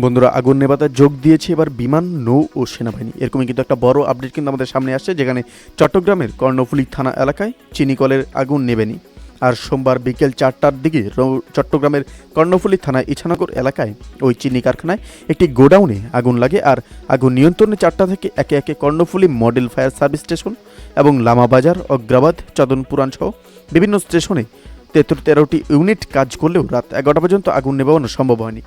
বন্ধুরা, আগুন নেভাতে যোগ দিয়েছে এবার বিমান, নৌ ও সেনাবাহিনী। এরকমই কিন্তু একটা বড় আপডেট কিন্তু আমাদের সামনে আসছে, যেখানে চট্টগ্রামের কর্ণফুলী থানা এলাকায় চিনিকলের আগুন নেভেনি। আর সোমবার বিকেল 4টার দিকে চট্টগ্রামের কর্ণফুলী থানা ইছানগর এলাকায় ওই চিনি কারখানায় একটি গোডাউনে আগুন লাগে। আর আগুন নিয়ন্ত্রণে 4টা থেকে একে একে Karnaphuli model fire service station এবং লামাবাজার, অগ্রাবাদ, চদনপুরাণ সহ বিভিন্ন স্টেশনে 13টি ইউনিট কাজ করলেও রাত 11টা পর্যন্ত আগুন নেভানো সম্ভব হয়নি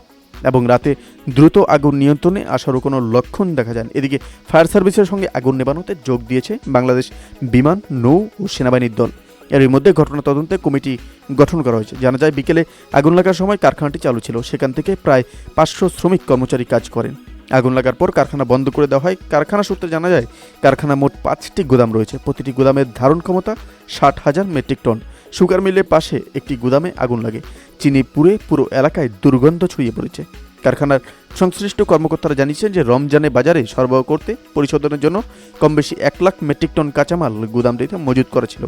এবং রাতে দ্রুত আগুন নিয়ন্ত্রণে আসারও কোনো লক্ষণ দেখা যায়। এদিকে ফায়ার সার্ভিসের সঙ্গে আগুন নেভানোতে যোগ দিয়েছে বাংলাদেশ বিমান, নৌ ও সেনাবাহিনীর দল। এর মধ্যে ঘটনা তদন্তে কমিটি গঠন করা হয়েছে। জানা যায়, বিকেলে আগুন লাগার সময় কারখানাটি চালু ছিল। সেখান থেকে প্রায় 500 শ্রমিক কর্মচারী কাজ করেন। আগুন লাগার পর কারখানা বন্ধ করে দেওয়া হয়। কারখানা সূত্রে জানা যায়, কারখানা মোট 5টি গুদাম রয়েছে। প্রতিটি গুদামের ধারণ ক্ষমতা 60,000 মেট্রিক টন। সুগার মিলের পাশে একটি গুদামে আগুন লাগে। চিনি পুড়ে পুরো এলাকায় দুর্গন্ধ ছড়িয়ে পড়েছে। কারখানার সংশ্লিষ্ট কর্মকর্তারা জানিয়েছেন যে রমজানে বাজারে সরবরাহ করতে পরিশোধনের জন্য কম বেশি 1 লাখ মেট্রিক টন কাঁচামাল গুদামটিতে মজুত করা ছিল।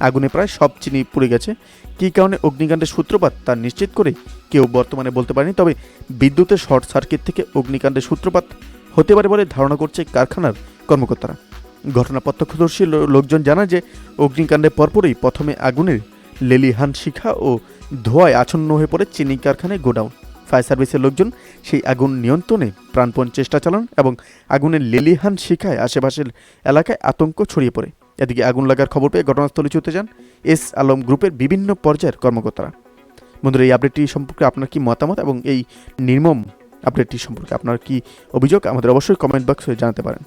আগুনে প্রায় সব চিনি পুড়ে গেছে। কী কারণে অগ্নিকাণ্ডের সূত্রপাত তা নিশ্চিত করে কেউ বর্তমানে বলতে পারেনি। তবে বিদ্যুতের শর্ট সার্কিট থেকে অগ্নিকাণ্ডের সূত্রপাত হতে পারে বলে ধারণা করছে কারখানার কর্মকর্তারা। ঘটনা প্রত্যক্ষদর্শী লোকজন জানায় যে অগ্নিকাণ্ডের পরপরই প্রথমে আগুনের লেলিহান শিখা ও ধোঁয়ায় আচ্ছন্ন হয়ে পড়ে চিনি কারখানায় গোডাউন। ফায়ার সার্ভিসের লোকজন সেই আগুন নিয়ন্ত্রণে প্রাণপণ চেষ্টা চালান এবং আগুনের লেলিহান শিখায় আশেপাশের এলাকায় আতঙ্ক ছড়িয়ে পড়ে। এদিকে আগুন লাগার খবর পেয়ে ঘটনাস্থলে ছুটে যান এস আলম গ্রুপের বিভিন্ন পর্যায়ের কর্মকর্তারা। বন্ধুরা, এই আপডেটটি সম্পর্কে আপনার কি মতামত এবং এই নির্মম আপডেটটি সম্পর্কে আপনার কি অভিযোগ, আমাদের অবশ্যই কমেন্ট বক্সে জানাতে পারেন।